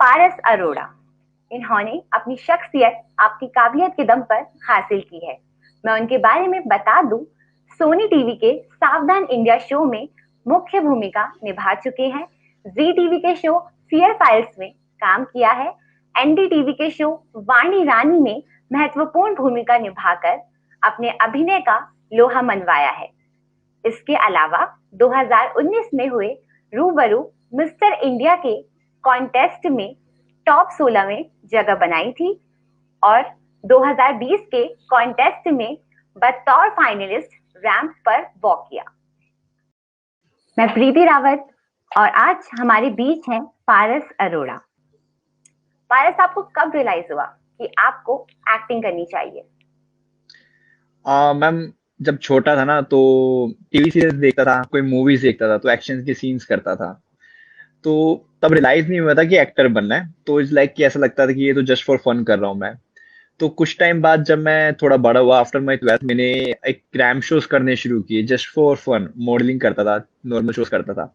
पारस अरोड़ा। इन्होंने अपनी शख्सियत आपकी काबिलियत के दम पर हासिल की है। मैं उनके बारे में बता दूं, सोनी टीवी के सावधान इंडिया शो में मुख्य भूमिका निभा चुके हैं। जी टीवी के शो फियर फाइल्स में काम किया है। एनडीटीवी के शो वाणी रानी में महत्वपूर्ण भूमिका निभाकर अपने अभिनय का लोहा मनवाया है। इसके अलावा 2019 में हुए रूबरू मिस्टर इंडिया के कॉन्टेस्ट में टॉप 16 में जगह बनाई थी और 2020 के कॉन्टेस्ट में बतौर फाइनलिस्ट रैंप पर वॉक किया। मैं प्रीति रावत और आज हमारे बीच हैं पारस अरोड़ा। पारस, आपको कब रियलाइज हुआ कि आपको एक्टिंग करनी चाहिए? मैम, जब छोटा था ना तो टीवी सीरीज देखता था, कोई मूवीज देखता था तो एक्शन के सीन्स करता था। तो तब रियलाइज नहीं हुआ था कि एक्टर बनना है। तो इट्स लाइक कि ऐसा लगता था कि ये तो जस्ट फॉर फन कर रहा हूँ मैं। तो कुछ टाइम बाद जब मैं थोड़ा बड़ा हुआ, आफ्टर माई 12th, मैंने एक क्रैम शोज करने शुरू किए जस्ट फॉर फन। मॉडलिंग करता था, नॉर्मल शोज करता था।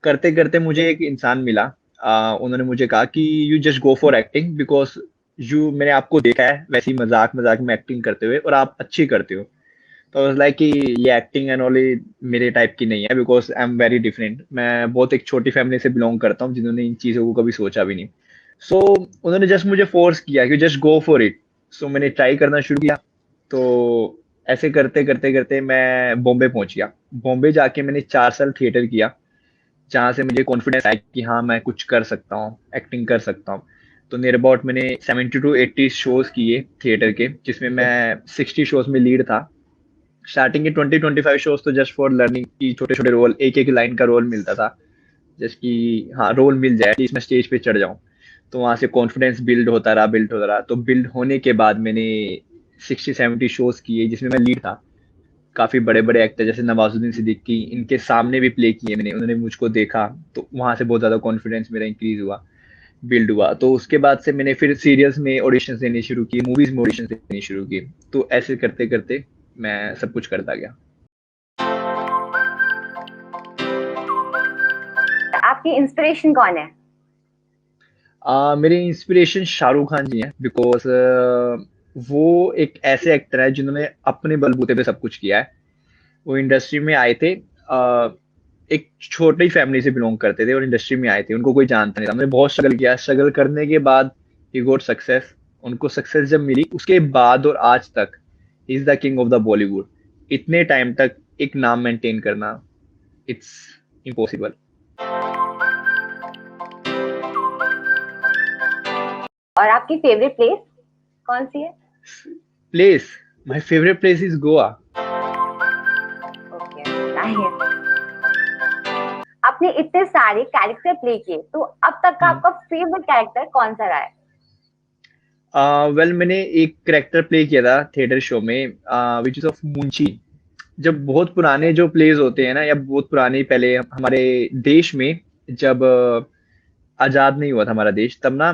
करते करते मुझे एक इंसान मिला। उन्होंने मुझे कहा कि you just go for acting because you, मैंने आपको देखा है वैसी मजाक मजाक में एक्टिंग करते हुए और आप अच्छी करते हो। तो वाज लाइक कि ये एक्टिंग एंड ऑल मेरे टाइप की नहीं है because I am very different. मैं बहुत एक छोटी फैमिली से बिलोंग करता हूँ जिन्होंने इन चीज़ों को कभी सोचा भी नहीं। सो उन्होंने जस्ट मुझे फोर्स किया कि जस्ट गो फॉर इट। सो मैंने ट्राई करना शुरू किया। तो ऐसे करते करते करते मैं बॉम्बे पहुंच गया। बॉम्बे जाके मैंने 4 साल थिएटर किया, जहाँ से मुझे कॉन्फिडेंस आया कि हाँ मैं कुछ कर सकता हूँ, एक्टिंग कर सकता हूँ। तो नियर अबाउट मैंने 70 to 80 शोज किए थिएटर के, जिसमें मैं 60 शोज में लीड था। स्टार्टिंग के 20-25 शोज तो जस्ट फॉर लर्निंग की, छोटे छोटे रोल, एक एक लाइन का रोल मिलता था। जस्ट कि हाँ रोल मिल जाए, एटलीस्ट मैं स्टेज पे चढ़ जाऊं। तो वहां से कॉन्फिडेंस बिल्ड होता रहा। तो बिल्ड होने के बाद मैंने 60-70 शोज किए जिसमें मैं लीड था। काफी बड़े बड़े एक्टर जैसे नवाजुद्दीन सिद्दीकी, इनके सामने भी प्ले किए मैंने। उन्होंने मुझको देखा तो वहां से बहुत ज्यादा कॉन्फिडेंस मेरा इंक्रीज हुआ, बिल्ड हुआ। तो उसके बाद से मैंने फिर सीरियल्स में ऑडिशन देने शुरू किए, मूवीज में ऑडिशन देने शुरू किए। तो ऐसे करते करते मैं सब कुछ करता गया। आपकी इंस्पिरेशन कौन है? मेरे इंस्पिरेशन शाहरुख खान जी हैं बिकॉज वो एक ऐसे एक्टर है जिन्होंने अपने बलबूते पे सब कुछ किया है। वो इंडस्ट्री में आए थे, एक छोटी फैमिली से बिलोंग करते थे और इंडस्ट्री में आए थे। उनको कोई जानता नहीं था। उन्होंने बहुत स्ट्रगल किया, स्ट्रगल करने के बाद ही गोट सक्सेस। उनको सक्सेस जब मिली उसके बाद और आज तक is the king of the Bollywood. इतने टाइम तक एक नाम मेंटेन करना, इट्स इम्पॉसिबल। और आपकी फेवरेट प्लेस कौन सी है? Place, my favourite place is Goa. Okay, nice. आपने इतने सारे कैरेक्टर प्ले किए, तो अब तक का आपका फेवरेट कैरेक्टर कौन सा रहा है? वेल, मैंने एक करेक्टर प्ले किया था थिएटर शो में, विच इज ऑफ मुंशी। जब बहुत पुराने जो प्लेस होते हैं ना, या बहुत पुराने पहले हमारे देश में, जब आजाद नहीं हुआ था हमारा देश, तब ना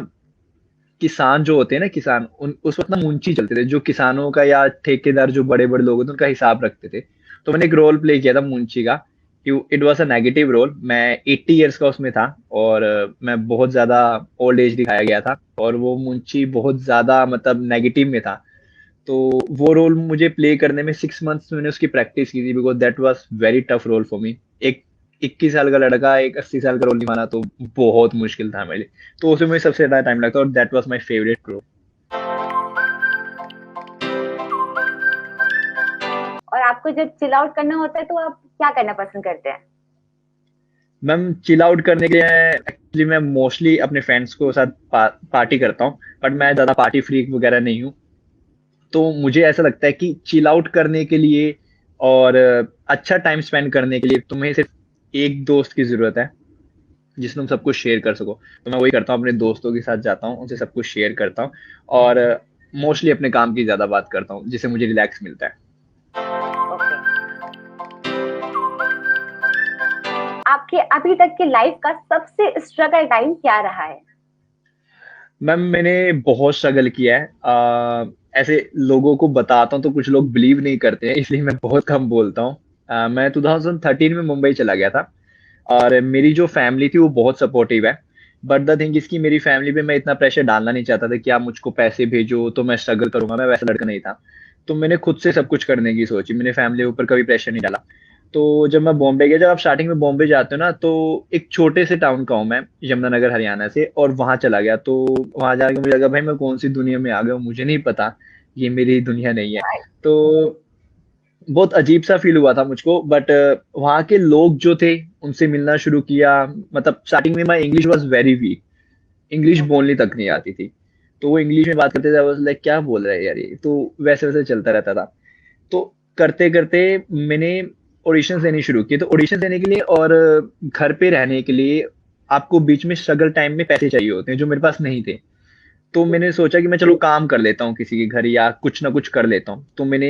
किसान जो होते हैं ना, किसान, उन उस वक्त ना मुंशी चलते थे, जो किसानों का या ठेकेदार जो बड़े बड़े लोग होते हैं उनका हिसाब रखते थे। तो मैंने एक रोल प्ले किया था मुंशी का। It was a negative role. मैं 80 ईयर्स का उसमें था और मैं बहुत ज्यादा ओल्ड एज दिखाया गया था और वो मुंशी बहुत ज्यादा मतलब नेगेटिव में था। तो वो रोल मुझे प्ले करने में 6 मंथ्स मैंने उसकी प्रैक्टिस की थी because that was very tough role for me. एक 21 साल का लड़का एक 80 साल का रोल निभाना तो बहुत मुश्किल था मेरे लिए। तो उसमें मुझे सबसे ज्यादा टाइम लगता और that was my favourite role. और आपको जब चिल आउट करना होता है तो आप क्या करना पसंद करते हैं? मैम, चिल आउट करने के लिए एक्चुअली मैं मोस्टली अपने फ्रेंड्स को साथ पार्टी करता हूँ। बट मैं ज्यादा पार्टी फ्रीक वगैरह नहीं हूँ। तो मुझे ऐसा लगता है कि चिल आउट करने के लिए और अच्छा टाइम स्पेंड करने के लिए तुम्हें सिर्फ एक दोस्त की जरूरत है जिसमें तुम सब कुछ शेयर कर सको। तो मैं वही करता हूँ, अपने दोस्तों के साथ जाता हूँ, उनसे सब कुछ शेयर करता हूँ और मोस्टली अपने काम की ज्यादा बात करता हूँ जिससे मुझे रिलैक्स मिलता है। ओके। आपके अभी तक की लाइफ का सबसे स्ट्रगल टाइम क्या रहा है? मैम, मैंने बहुत स्ट्रगल किया है। ऐसे लोगों को बताता हूँ तो कुछ लोग बिलीव नहीं करते हैं, इसलिए मैं बहुत कम बोलता हूँ। मैं 2013 में मुंबई चला गया था और मेरी जो फैमिली थी वो बहुत सपोर्टिव है। बट द थिंग इसकी मेरी फैमिली पे मैं इतना प्रेशर डालना नहीं चाहता था कि आप मुझको पैसे भेजो तो मैं स्ट्रगल करूंगा, मैं वैसा लड़का नहीं था। तो मैंने खुद से सब कुछ करने की सोची, मैंने फैमिली के ऊपर कभी प्रेशर नहीं डाला। तो जब मैं बॉम्बे गया, जब आप स्टार्टिंग में बॉम्बे जाते हो ना, तो एक छोटे से टाउन का हूँ मैं, यमुनानगर हरियाणा से, और वहां चला गया। तो वहां जाके मुझे लगा भाई मैं कौन सी दुनिया में आ गया हूँ, मुझे नहीं पता, ये मेरी दुनिया नहीं है। तो बहुत अजीब सा फील हुआ था मुझको। बट वहाँ के लोग जो थे उनसे मिलना शुरू किया। मतलब स्टार्टिंग में my English was very weak, English बोलनी तक नहीं आती थी। तो वो इंग्लिश में बात करते थे, वाज लाइक क्या बोल रहे हैं यार ये, तो वैसे वैसे चलता रहता था। तो करते करते मैंने ऑडिशंस देनी शुरू की। तो ऑडिशंस देने के लिए और घर पे रहने के लिए आपको बीच में स्ट्रगल टाइम में पैसे चाहिए होते हैं, जो मेरे पास नहीं थे। तो मैंने सोचा कि मैं चलो काम कर लेता हूँ किसी के घर, या कुछ ना कुछ कर लेता हूँ। तो मैंने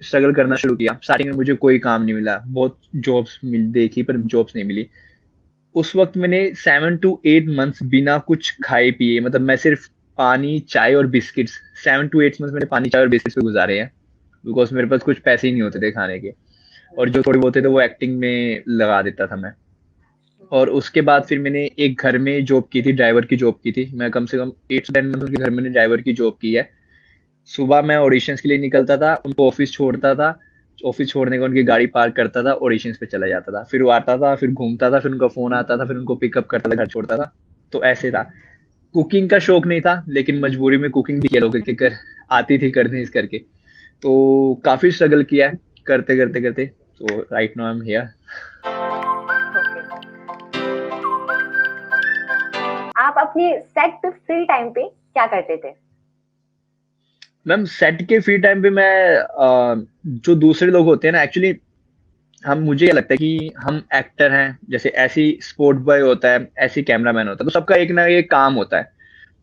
स्ट्रगल करना शुरू किया। स्टार्टिंग में मुझे कोई काम नहीं मिला, बहुत जॉब्स मिल देखी पर जॉब्स नहीं मिली। उस वक्त मैंने 7 to 8 months बिना कुछ खाए पिए, मतलब मैं सिर्फ पानी चाय और बिस्किट्स, 7 to 8 months मैंने पानी चाय और बिस्किट्स पे गुजारे हैं। बिकॉज मेरे पास कुछ पैसे ही नहीं होते थे खाने के, और जो थोड़े बहुत थे तो वो एक्टिंग में लगा देता था मैं। और उसके बाद फिर मैंने एक घर में जॉब की थी, ड्राइवर की जॉब की थी। मैं कम से कम 8 to 10 मंथ उनके घर में ड्राइवर की जॉब की है। सुबह मैं ऑडिशंस के लिए निकलता था, उनको ऑफिस छोड़ता था, ऑफिस छोड़ने का उनकी गाड़ी पार्क करता था, ऑडिशंस पे चला जाता था, फिर वो आता था, फिर घूमता था, फिर उनका फोन आता था, फिर उनको पिकअप करता था, घर छोड़ता था। तो ऐसे था। कुकिंग का शौक नहीं था, लेकिन मजबूरी में कुकिंग भी किया लोगों के कर आती थी करने इस करके। तो काफी स्ट्रगल किया है करते करते करते। तो right now I am here. आप अपने सेट पे फ्री टाइम पे क्या करते थे? मैम सेट के फ्री टाइम पे मैं जो दूसरे लोग होते हैं ना, एक्चुअली हम मुझे ये लगता है कि हम एक्टर हैं, जैसे ऐसी स्पोर्ट बॉय होता है, ऐसी कैमरामैन होता है, तो सबका एक ना एक काम होता है।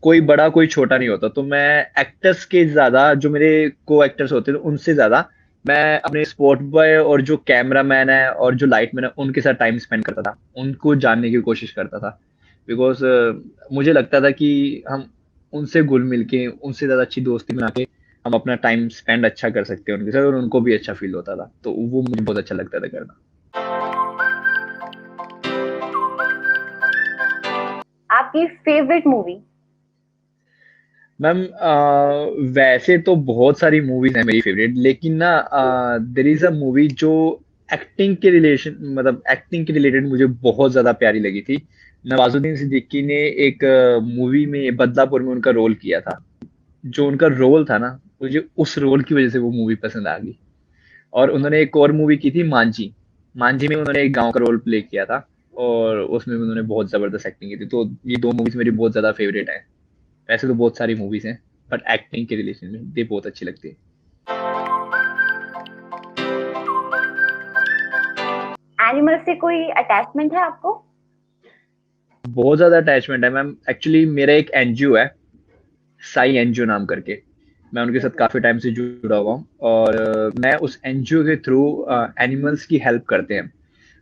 कोई बड़ा कोई छोटा नहीं होता। तो मैं एक्टर्स के ज्यादा, जो मेरे को एक्टर्स होते हैं उनसे ज्यादा मैं अपने स्पोर्ट बॉय और जो कैमरामैन है और जो लाइटमैन है उनके साथ टाइम स्पेंड करता था, उनको जानने की कोशिश करता था। बिकॉज मुझे लगता था कि हम उनसे घुल मिल के, उनसे ज्यादा अच्छी दोस्ती बना के हम अपना टाइम स्पेंड अच्छा कर सकते हैं उनके साथ, और उनको भी अच्छा फील होता था। तो वो मुझे बहुत अच्छा लगता था करना। आपकी फेवरेट मूवी? मैम वैसे तो बहुत सारी मूवीज हैं मेरी फेवरेट, लेकिन ना देर इज अ मूवी जो एक्टिंग के रिलेशन, मतलब एक्टिंग के रिलेटेड मुझे बहुत ज्यादा प्यारी लगी थी। नवाजुद्दीन सिद्दीकी ने एक मूवी में बदलापुर में उनका रोल किया था। जो उनका रोल था ना, मुझे उस रोल की वजह से वो मूवी पसंद आ गई। और उन्होंने एक और मूवी की थी मांझी। मांझी में उन्होंने एक गांव का रोल प्ले किया था, और उसमें भी उन्होंने बहुत जबरदस्त एक्टिंग की थी। तो ये दो मूवीज मेरी बहुत ज्यादा फेवरेट है। वैसे तो बहुत सारी मूवीज हैं, बट एक्टिंग के रिलेशन में ये बहुत अच्छी लगती है। एनिमल से कोई अटैचमेंट है आपको? बहुत ज्यादा अटैचमेंट है मैम। एक्चुअली मेरा एक एनजीओ है, साई एनजीओ नाम करके। मैं उनके साथ काफी टाइम से जुड़ा हुआ हूँ, और मैं उस एनजीओ के थ्रू एनिमल्स की हेल्प करते हैं।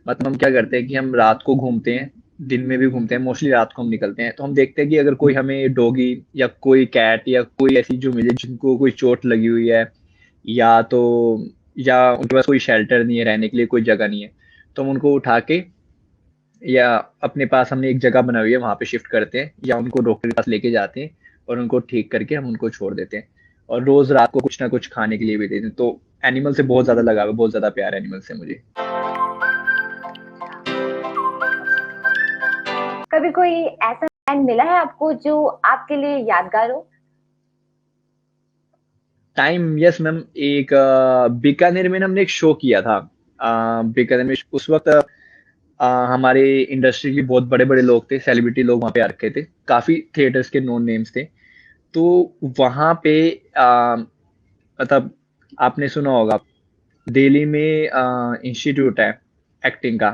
मतलब हम क्या करते हैं कि हम रात को घूमते हैं, दिन में भी घूमते हैं, मोस्टली रात को हम निकलते हैं। तो हम देखते हैं कि अगर कोई हमें डॉगी या कोई कैट या कोई ऐसी जो मिले जिनको कोई चोट लगी हुई है, या तो या उनके पास कोई शेल्टर नहीं है, रहने के लिए कोई जगह नहीं है, तो हम उनको उठा के, या अपने पास हमने एक जगह बनाई हुई है वहां पे शिफ्ट करते हैं, या उनको डॉक्टर के पास लेके जाते हैं, और उनको ठीक करके हम उनको छोड़ देते हैं। और रोज रात को कुछ ना कुछ खाने के लिए भी देते हैं। तो एनिमल से बहुत ज्यादा लगाव है, बहुत ज्यादा प्यार है एनिमल से मुझे। कभी कोई ऐसा टाइम मिला है आपको जो आपके लिए यादगार हो? Time, yes ma'am. एक बीकानेर में ना हमने एक शो किया था। बीकानेर में उस वक्त हमारे इंडस्ट्री के बहुत बड़े बड़े लोग थे, सेलिब्रिटी लोग वहां पे आ रखे थे, काफी थिएटर्स के नोन नेम्स थे। तो वहां पे मतलब आपने सुना होगा, दिल्ली में इंस्टीट्यूट है एक्टिंग का,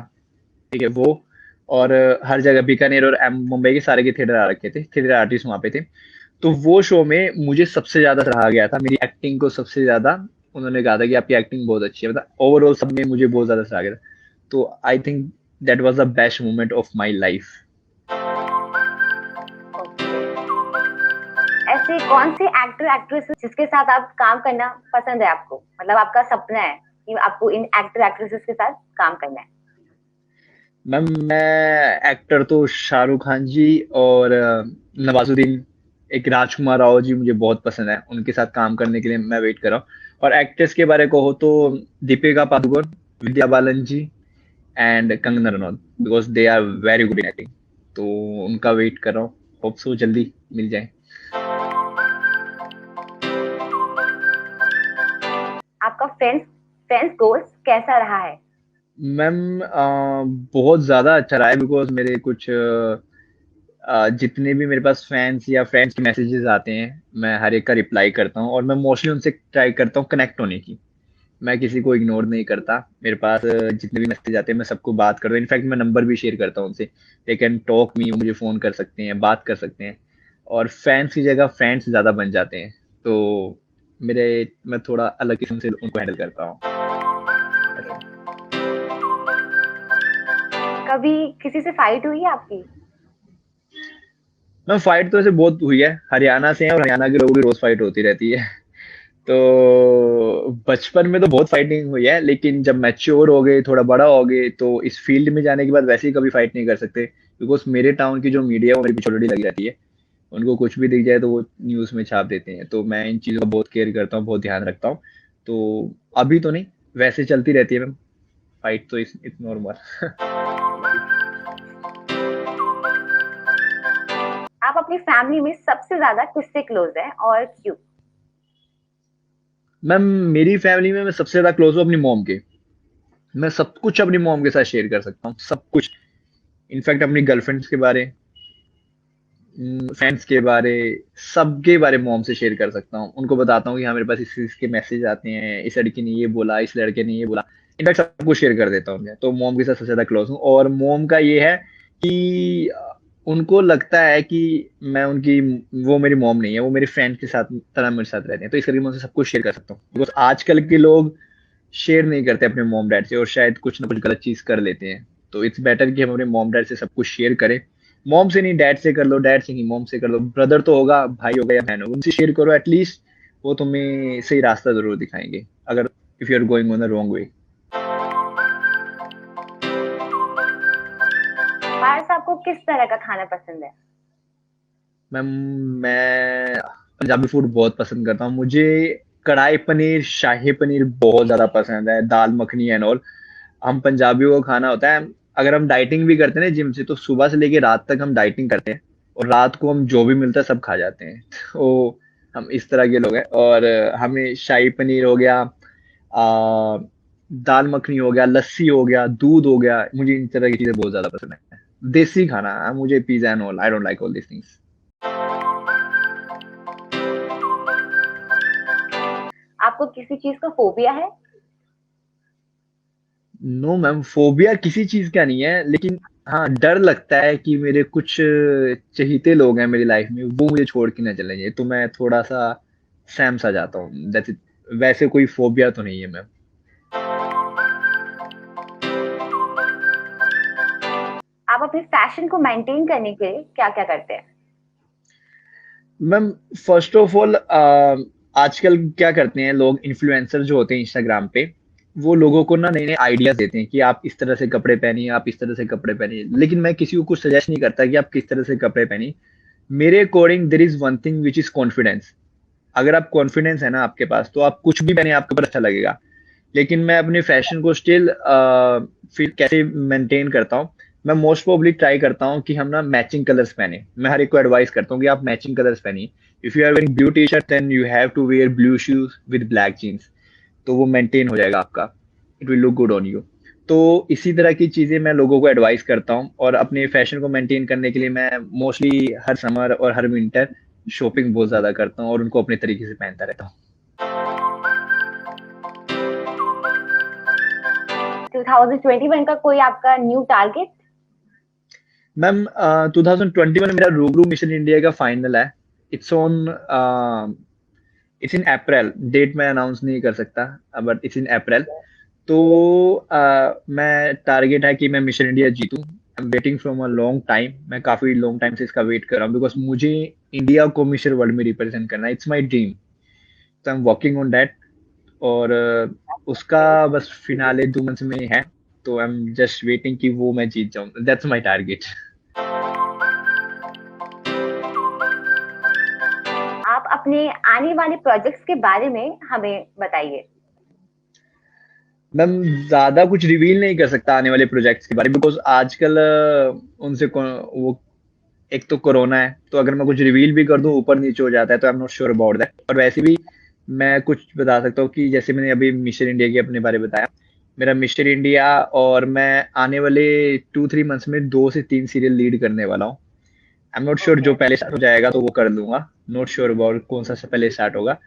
ठीक है वो। और हर जगह बीकानेर और मुंबई के सारे के थिएटर आ रखे थे, थिएटर आर्टिस्ट वहां पे थे। तो वो शो में मुझे सबसे ज्यादा सराहा गया था, मेरी एक्टिंग को सबसे ज्यादा उन्होंने कहा था कि आपकी एक्टिंग बहुत अच्छी है। मतलब ओवरऑल सब में मुझे बहुत ज्यादा सराहा गया था। तो I think that was the best moment of my life. ऐसे कौन से एक्टर एक्ट्रेस जिसके साथ आप काम करना पसंद है आपको, मतलब आपका सपना है कि आपको इन एक्टर एक्ट्रेसेस के साथ काम करना है? मैम मैं एक्टर तो शाहरुख खान जी और नवाजुद्दीन, एक राजकुमार राव जी मुझे बहुत पसंद है, उनके साथ काम करने के लिए मैं वेट कर रहा हूँ। और एक्ट्रेस के बारे को हो तो Deepika Padukone, Vidya Balan ji and Kangana Ranaut, because they are very good in acting. तो उनका वेट कर रहा हूँ, होप सो जल्दी मिल जाए। आपका फ्रेंड्स फ्रेंड्स गोल्स कैसा रहा है? मैम बहुत ज़्यादा अच्छा रहा है, बिकॉज मेरे कुछ जितने भी मेरे पास फैंस या फ्रेंड्स के मैसेजेस आते हैं, मैं हर एक का रिप्लाई करता हूँ और मैं मोस्टली उनसे ट्राई करता हूँ कनेक्ट होने की। मैं किसी को इग्नोर नहीं करता। मेरे पास जितने भी मैसेज आते हैं मैं सबको बात करता हूँ, इनफैक्ट मैं नंबर भी शेयर करता हूँ उनसे। दे कैन टॉक मी, मुझे फ़ोन कर सकते हैं, बात कर सकते हैं। और फैंस की जगह फ्रेंड्स ज़्यादा बन जाते हैं। तो मेरे मैं थोड़ा अलग किस्म से उनको हैंडल करता हूँ ऐसा। कभी किसी से फाइट हुई है आपकी? मैं फाइट तो ऐसे बहुत हुई है, हरियाणा से हैं और हरियाणा के लोगों की रोज फाइट होती रहती है। तो बचपन में तो बहुत फाइटिंग हुई है, लेकिन जब मैच्योर हो गए, थोड़ा बड़ा हो गए, तो इस फील्ड में जाने के बाद वैसे ही कभी फाइट नहीं कर सकते, बिकॉज मेरे टाउन की जो मीडिया है वो मेरे पीछे ऑलरेडी लगी रहती है। उनको कुछ भी दिख जाए तो वो न्यूज़ में छाप देते हैं। तो मैं इन चीज़ों का बहुत केयर करता हूँ, बहुत ध्यान रखता हूँ। तो अभी तो नहीं, वैसे चलती रहती है मैम, फाइट तो इट्स नॉर्मल। आप अपनी फैमिली में सबसे ज्यादा किससे क्लोज है और क्यों? मैम मेरी फैमिली में मैं सबसे ज्यादा क्लोज हूँ अपनी मॉम के। मैं सब कुछ अपनी मॉम के साथ शेयर कर सकता हूँ, सब कुछ। इनफैक्ट अपनी गर्लफ्रेंड्स के बारे, फ्रेंड्स के बारे, सबके बारे में मॉम से शेयर कर सकता हूँ। उनको बताता हूँ कि हाँ मेरे पास इस के मैसेज आते हैं, इस लड़की ने ये बोला, इस लड़के ने ये बोला। इनफैक्ट सब कुछ शेयर कर देता हूँ मैं, तो मॉम के साथ सबसे ज्यादा क्लोज हूँ। और मॉम का ये है कि उनको लगता है कि मैं उनकी, वो मेरी मॉम नहीं है, वो मेरे फ्रेंड के साथ तरह मेरे साथ रहते हैं। तो इस करके मैं उनसे सब कुछ शेयर कर सकता हूँ, बिकॉज आजकल के लोग शेयर नहीं करते अपने मॉम डैड से, और शायद कुछ ना कुछ गलत चीज कर लेते हैं। तो इट्स बेटर कि हम अपने मॉम डैड से सब कुछ शेयर करें। मॉम से नहीं डैड से कर लो, डैड से नहीं मॉम से कर लो, ब्रदर तो होगा, भाई होगा या बहन होगा, उनसे शेयर करो एटलीस्ट। वो तुम्हें सही रास्ता जरूर दिखाएंगे, अगर if you are going on the wrong way. Paras, आपको किस तरह का खाना पसंद है? मैम मैं पंजाबी फूड बहुत पसंद करता हूँ। मुझे कढ़ाई पनीर, शाही पनीर बहुत ज्यादा पसंद है, दाल मखनी एंड ऑल। हम पंजाबियों को खाना होता है, अगर हम डाइटिंग भी करते हैं ना जिम से, तो सुबह से लेके रात तक हम डाइटिंग करते हैं, और रात को हम जो भी मिलता है सब खा जाते हैं। तो हम इस तरह के लोग हैं। और हमें शाही पनीर हो गया, दाल मखनी हो गया, लस्सी हो गया, दूध हो गया, मुझे इन तरह की चीजें बहुत ज्यादा पसंद है। देसी खाना, मुझे pizza and all, I don't like all this things. आपको किसी चीज का फोबिया है? नो मैम, फोबिया किसी चीज का नहीं है, लेकिन हाँ डर लगता है कि मेरे कुछ चहीते लोग हैं मेरी लाइफ में, वो मुझे छोड़ के ना चले जाए, तो मैं थोड़ा सा सहम सा जाता हूँ, दैट्स इट। वैसे कोई फोबिया तो नहीं है मैम। आप अपने फैशन को मेंटेन करने के लिए क्या क्या करते हैं? मैम फर्स्ट ऑफ ऑल आजकल क्या करते हैं लोग, इन्फ्लुएंसर जो होते हैं इंस्टाग्राम पे, वो लोगों को ना नए नए आइडियाज देते हैं कि आप इस तरह से कपड़े पहनिए, आप इस तरह से कपड़े पहनिए। लेकिन मैं किसी को कुछ सजेस्ट नहीं करता कि आप किस तरह से कपड़े पहनिए। मेरे according there is one thing which is confidence. अगर आप कॉन्फिडेंस है ना आपके पास, तो आप कुछ भी पहने आपके ऊपर अच्छा लगेगा। लेकिन मैं अपने फैशन को स्टिल फिर कैसे मेंटेन करता हूँ, मैं मोस्ट प्रोबली ट्राई करता हूँ कि हम ना मैचिंग कलर्स पहने। मैं हर एक को एडवाइस करता हूँ कि आप मैचिंग कलर्स पहनिए। If you are wearing blue T shirt then you have to wear blue shoes with black jeans, तो वो मेंटेन हो जाएगा आपका, it will look good on you. तो इसी तरह की चीजें मैं लोगों को एडवाइस करता हूँ, और अपने फैशन को मेंटेन करने के लिए मैं मोस्टली हर समर और हर विंटर शॉपिंग बहुत ज्यादा करता हूँ और उनको अपने तरीके से पहनता रहता हूँ। 2021 का कोई आपका न्यू टारगेट? मैम 2021 में मेरा रूबरू मिशन इंडिया का फाइनल है। It's on, it's in April, date मैं अनाउंस नहीं कर सकता, बट इट्स इन अप्रैल। तो मैं टारगेट है कि मैं मिशन इंडिया जीतूं। I am waiting from a long time, मैं काफी लॉन्ग टाइम से इसका वेट कर रहा हूँ, बिकॉज मुझे इंडिया को मिशन वर्ल्ड में रिप्रेजेंट करना है, इट्स माई ड्रीम। तो I am working on that. और उसका बस फिनाले 2 मंथ्स में है। तो आई एम जस्ट वेटिंग कि वो मैं जीत जाऊं, दैट्स माय टारगेट। आप अपने आने वाले प्रोजेक्ट्स के बारे में हमें बताइए। मैम ज्यादा कुछ रिवील नहीं कर सकता आने वाले प्रोजेक्ट्स के बारे में, बिकॉज आजकल वो एक तो कोरोना है, तो अगर मैं कुछ रिवील भी कर दूं ऊपर नीचे हो जाता है, तो I am not sure about that. और वैसे भी मैं कुछ बता सकता हूँ कि जैसे मैंने अभी मिस्टर इंडिया के अपने बारे में बताया, मेरा मिस्टर इंडिया, और मैं आने वाले 2-3 मंथ्स में 2 से 3 सीरियल लीड करने वाला हूँ। I am not sure okay. जो पहले स्टार्ट हो जाएगा तो वो कर लूंगा, नॉट श्योर अबाउट कौन सा से पहले स्टार्ट होगा।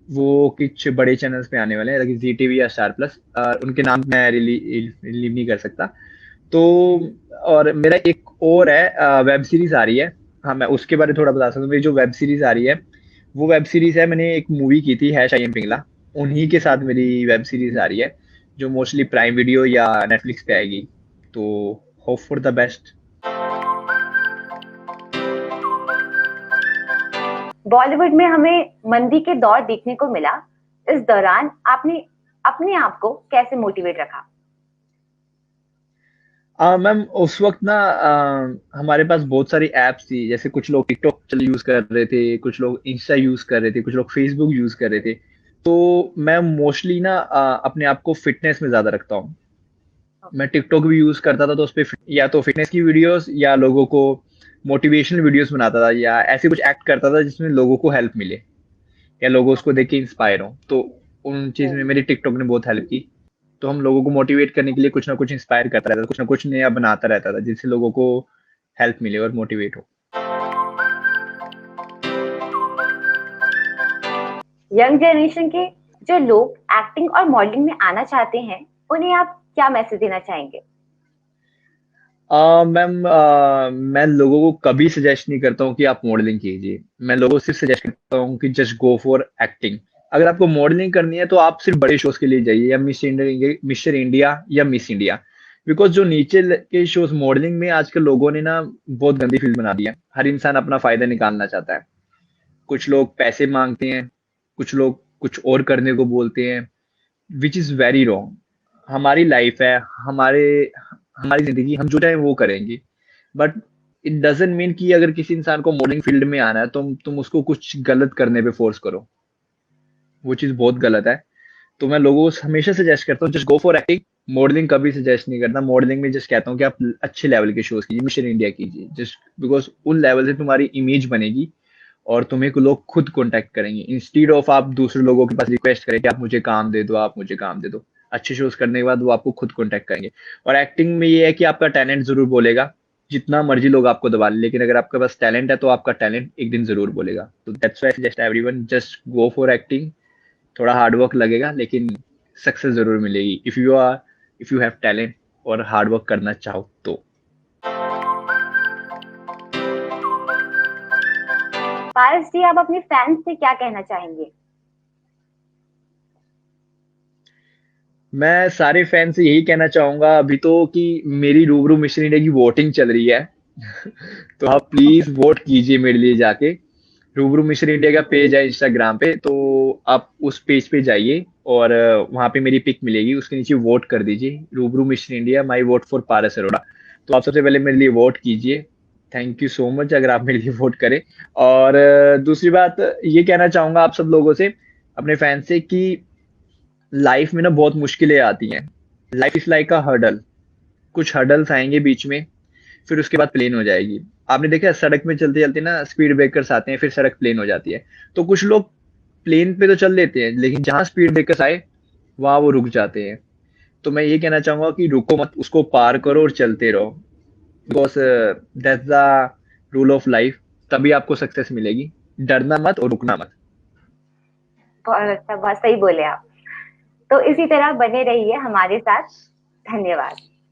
वो कुछ बड़े चैनल्स पे आने वाले हैं, लाइक जी टीवी या स्टार प्लस, उनके नाम मैं रिलीव नहीं कर सकता। तो और मेरा एक और है, वेब सीरीज आ रही है। हाँ, मैं उसके बारे में थोड़ा बता सकता हूँ। मेरी जो वेब सीरीज आ रही है, वो वेब सीरीज है, मैंने एक मूवी की थी हैश आई एम पिंगला, उन्हीं के साथ मेरी वेब सीरीज आ रही है, जो मोस्टली प्राइम वीडियो या नेटफ्लिक्स पे आएगी। तो hope for the best. Bollywood में हमें मंदी के दौर देखने को मिला। इस दौरान आपने अपने आप को कैसे मोटिवेट रखा? मैम उस वक्त ना हमारे पास बहुत सारी एप्स थी, जैसे कुछ लोग टिकटॉक चल यूज कर रहे थे, कुछ लोग इंस्टा यूज कर रहे थे, कुछ लोग फेसबुक यूज कर रहे थे। तो मैं मोस्टली ना अपने आप को फिटनेस में ज्यादा रखता हूँ। मैं टिकटॉक भी यूज करता था, तो उस पे या तो फिटनेस की वीडियोस या लोगों को मोटिवेशनल वीडियोस बनाता था, या ऐसे कुछ एक्ट करता था जिसमें लोगों को हेल्प मिले या लोग उसको देख के इंस्पायर हो। तो उन चीज में मेरी टिकटॉक ने बहुत हेल्प की। तो हम लोगों को मोटिवेट करने के लिए कुछ ना कुछ इंस्पायर करता रहता था, कुछ ना कुछ नया बनाता रहता था, जिससे लोगों को हेल्प मिले और मोटिवेट हो। यंग जनरेशन के जो लोग एक्टिंग और मॉडलिंग में आना चाहते हैं, उन्हें आप क्या मैसेज देना चाहेंगे? मैम मैं लोगों को कभी सजेस्ट नहीं करता हूँ कि आप मॉडलिंग कीजिए। मैं लोगों को सिर्फ सजेस्ट करता हूँ कि जस्ट गो फॉर एक्टिंग। अगर आपको मॉडलिंग करनी है तो आप सिर्फ बड़े शोज के लिए जाइए, या मिस्टर इंडिया या मिस इंडिया। बिकॉज जो नीचे के शोज मॉडलिंग में आजकल लोगों ने ना बहुत गंदी फील्ड बना दी है। हर इंसान अपना फायदा निकालना चाहता है। कुछ लोग पैसे मांगते हैं, कुछ लोग कुछ और करने को बोलते हैं, विच इज वेरी रॉन्ग। हमारी लाइफ है, हमारे हमारी जिंदगी, हम जो चाहे वो करेंगे। बट इट डजेंट मीन कि अगर किसी इंसान को मॉडलिंग फील्ड में आना है, तुम उसको कुछ गलत करने पे फोर्स करो। वो चीज बहुत गलत है। तो मैं लोगों को हमेशा सजेस्ट करता हूँ, just go for acting. Modelling कभी सजेस्ट नहीं करता। मॉडलिंग में जस्ट कहता हूँ कि आप अच्छे लेवल के शोज कीजिए, मिशन इंडिया कीजिए, जस्ट बिकॉज उन लेवल से तुम्हारी इमेज बनेगी और तुम्हें को लोग खुद कांटेक्ट करेंगे, इंस्टीड ऑफ आप दूसरे लोगों के पास रिक्वेस्ट करें कि आप मुझे काम दे दो, आप मुझे काम दे दो। अच्छे शोज करने के बाद वो आपको खुद कांटेक्ट करेंगे। और एक्टिंग में ये है कि आपका टैलेंट जरूर बोलेगा, जितना मर्जी लोग आपको दबा ले, लेकिन अगर आपके पास टैलेंट है तो आपका टैलेंट एक दिन जरूर बोलेगा। तो that's why suggest everyone just go for acting. थोड़ा हार्ड वर्क लगेगा, लेकिन सक्सेस जरूर मिलेगी इफ यू हैव टैलेंट और हार्ड वर्क करना चाहो तो। पारस जी, आप अपने फैंस से क्या कहना चाहेंगे? मैं सारे फैन से यही कहना चाहूंगा अभी तो कि मेरी रूबरू मिशन इंडिया की वोटिंग चल रही है। तो आप प्लीज वोट कीजिए मेरे लिए जाके। रूबरू मिशन इंडिया का पेज है इंस्टाग्राम पे, तो आप उस पेज पे जाइए और वहां पे मेरी पिक मिलेगी, उसके नीचे वोट कर दीजिए, Rubaru mission India my vote for Paras Arora. तो आप सबसे पहले मेरे लिए वोट कीजिए। थैंक यू सो मच अगर आप मेरे लिए वोट करें। और दूसरी बात ये कहना चाहूंगा आप सब लोगों से, अपने फैन से, कि लाइफ में ना बहुत मुश्किलें आती हैं। Life is like a hurdle. कुछ हर्डल्स आएंगे बीच में, फिर उसके बाद प्लेन हो जाएगी। आपने देखा है, सड़क में चलते चलते ना स्पीड ब्रेकर्स आते हैं, फिर सड़क प्लेन हो जाती है। तो कुछ लोग प्लेन पे तो चल लेते हैं, लेकिन जहां स्पीड ब्रेकर्स आए वहां वो रुक जाते हैं। तो मैं ये कहना चाहूंगा कि रुको मत, उसको पार करो और चलते रहो। Because that's the rule of life. तभी आपको सक्सेस मिलेगी। डरना मत और रुकना मत। बहुत अच्छा, बहुत सही बोले आप। तो इसी तरह बने रहिए हमारे साथ। धन्यवाद।